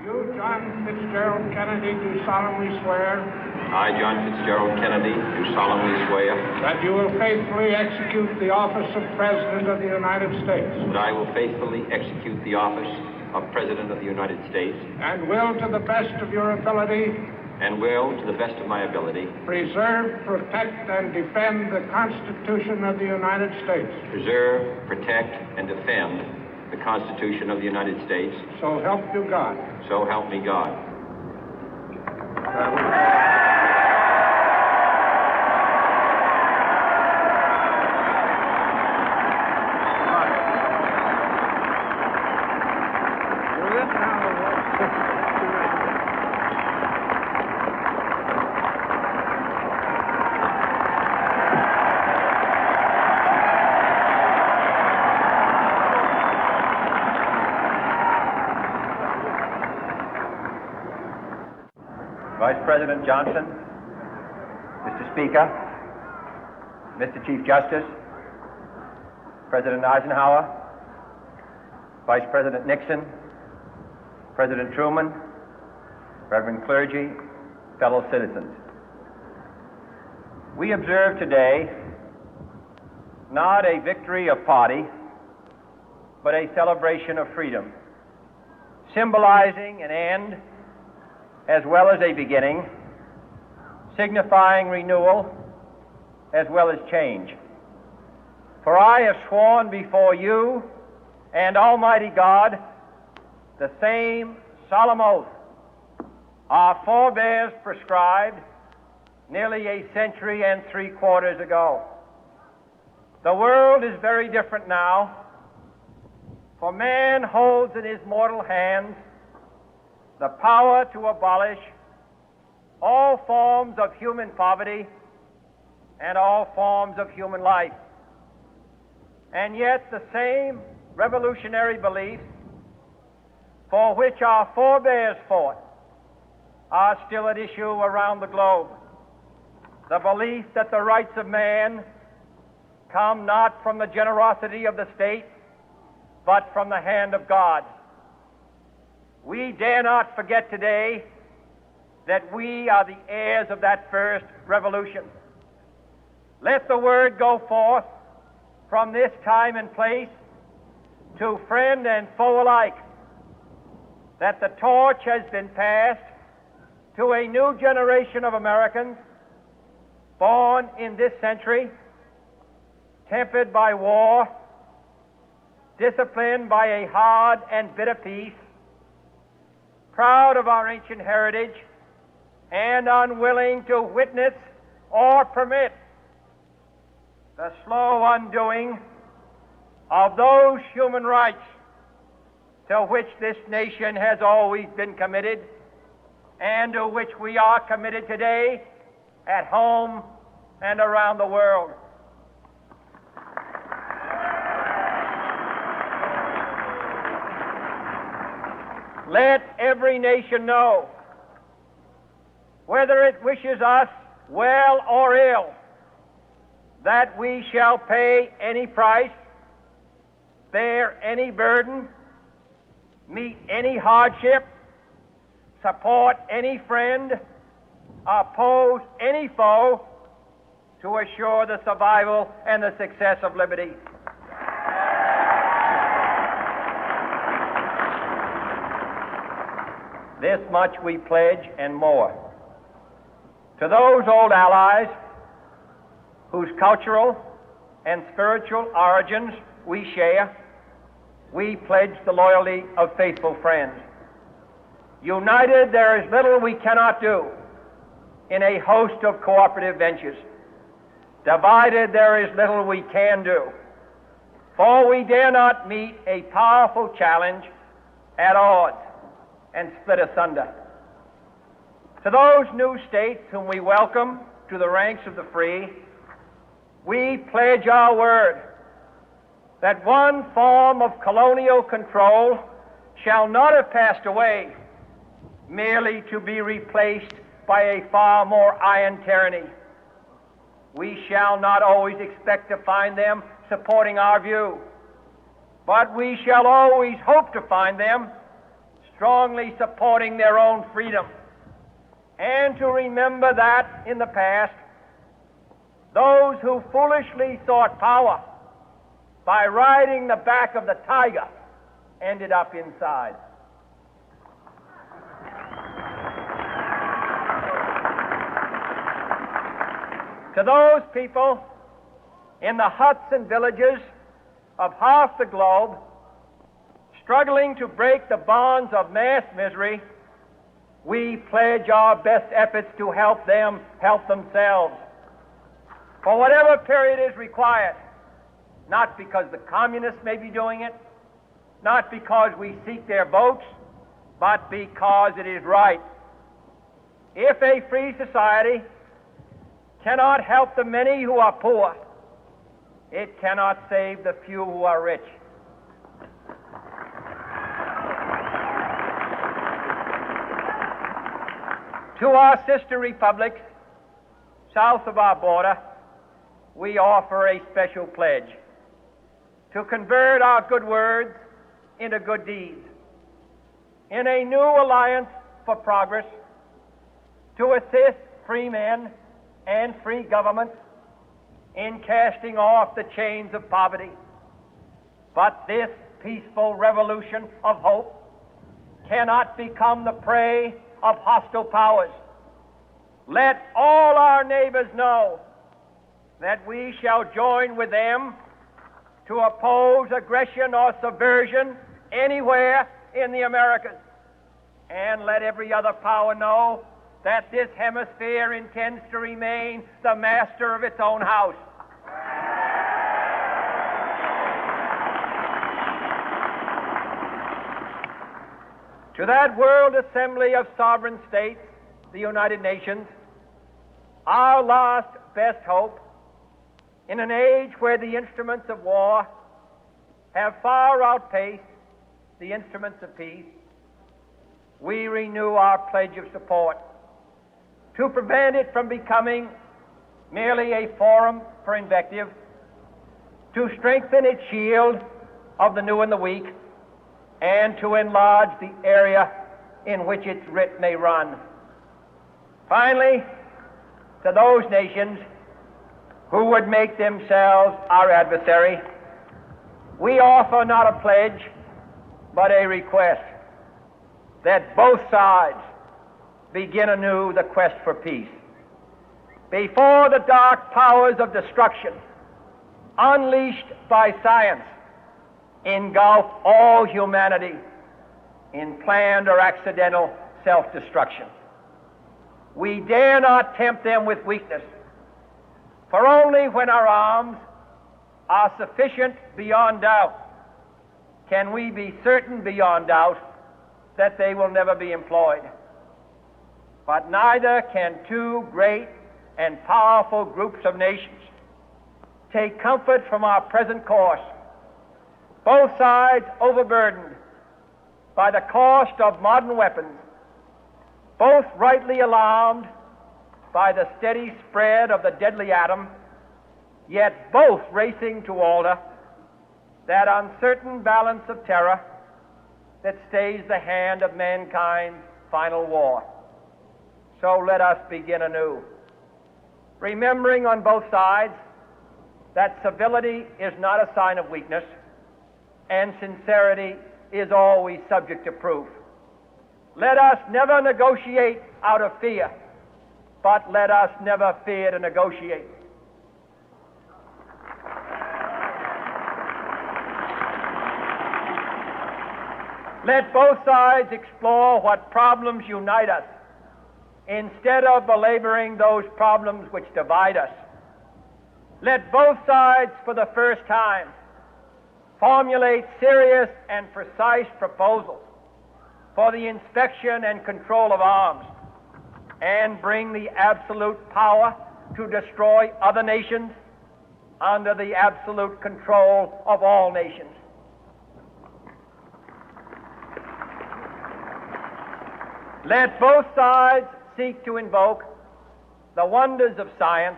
You, John Fitzgerald Kennedy, do solemnly swear. I, John Fitzgerald Kennedy, do solemnly swear. That you will faithfully execute the office of President of the United States. That I will faithfully execute the office of President of the United States. And will, to the best of your ability. And will, to the best of my ability. Preserve, protect, and defend the Constitution of the United States. Preserve, protect, and defend the Constitution of the United States. So help you God. So help me God. Vice President Johnson, Mr. Speaker, Mr. Chief Justice, President Eisenhower, Vice President Nixon, President Truman, Reverend clergy, fellow citizens. We observe today not a victory of party, but a celebration of freedom, symbolizing an end as well as a beginning, signifying renewal as well as change. For I have sworn before you and Almighty God the same solemn oath our forebears prescribed nearly a century and 3/4 ago. The world is very different now, for man holds in his mortal hands the power to abolish all forms of human poverty and all forms of human life. And yet the same revolutionary beliefs for which our forebears fought are still at issue around the globe. The belief that the rights of man come not from the generosity of the state, but from the hand of God. We dare not forget today that we are the heirs of that first revolution. Let the word go forth from this time and place to friend and foe alike that the torch has been passed to a new generation of Americans born in this century, tempered by war, disciplined by a hard and bitter peace, proud of our ancient heritage, and unwilling to witness or permit the slow undoing of those human rights to which this nation has always been committed and to which we are committed today at home and around the world. Let every nation know, whether it wishes us well or ill, that we shall pay any price, bear any burden, meet any hardship, support any friend, oppose any foe to assure the survival and the success of liberty. This much we pledge and more. To those old allies whose cultural and spiritual origins we share, we pledge the loyalty of faithful friends. United, there is little we cannot do in a host of cooperative ventures. Divided, there is little we can do, for we dare not meet a powerful challenge at odds and split asunder. To those new states whom we welcome to the ranks of the free, we pledge our word that one form of colonial control shall not have passed away, merely to be replaced by a far more iron tyranny. We shall not always expect to find them supporting our view, but we shall always hope to find them strongly supporting their own freedom, and to remember that in the past, those who foolishly sought power by riding the back of the tiger ended up inside. To those people in the huts and villages of half the globe struggling to break the bonds of mass misery, we pledge our best efforts to help them help themselves for whatever period is required, not because the communists may be doing it, not because we seek their votes, but because it is right. If a free society cannot help the many who are poor, it cannot save the few who are rich. To our sister republics south of our border, we offer a special pledge to convert our good words into good deeds, in a new alliance for progress, to assist free men and free governments in casting off the chains of poverty. But this peaceful revolution of hope cannot become the prey of hostile powers. Let all our neighbors know that we shall join with them to oppose aggression or subversion anywhere in the Americas. And let every other power know that this hemisphere intends to remain the master of its own house. To that World Assembly of Sovereign States, the United Nations, our last best hope, in an age where the instruments of war have far outpaced the instruments of peace, we renew our pledge of support to prevent it from becoming merely a forum for invective, to strengthen its shield of the new and the weak, and to enlarge the area in which its writ may run. Finally, to those nations who would make themselves our adversary, we offer not a pledge, but a request that both sides begin anew the quest for peace. Before the dark powers of destruction, unleashed by science, engulf all humanity in planned or accidental self-destruction, we dare not tempt them with weakness, for only when our arms are sufficient beyond doubt can we be certain beyond doubt that they will never be employed. But neither can two great and powerful groups of nations take comfort from our present course, both sides overburdened by the cost of modern weapons, both rightly alarmed by the steady spread of the deadly atom, yet both racing to alter that uncertain balance of terror that stays the hand of mankind's final war. So let us begin anew, remembering on both sides that civility is not a sign of weakness, and sincerity is always subject to proof. Let us never negotiate out of fear, but let us never fear to negotiate. Let both sides explore what problems unite us, instead of belaboring those problems which divide us. Let both sides, for the first time, formulate serious and precise proposals for the inspection and control of arms, and bring the absolute power to destroy other nations under the absolute control of all nations. Let both sides seek to invoke the wonders of science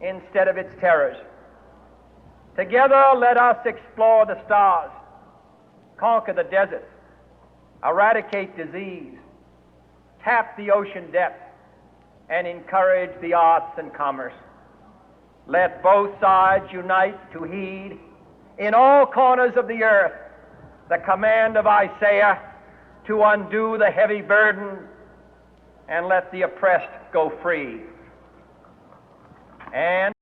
instead of its terrors. Together, let us explore the stars, conquer the deserts, eradicate disease, tap the ocean depth, and encourage the arts and commerce. Let both sides unite to heed in all corners of the earth the command of Isaiah to undo the heavy burden and let the oppressed go free. And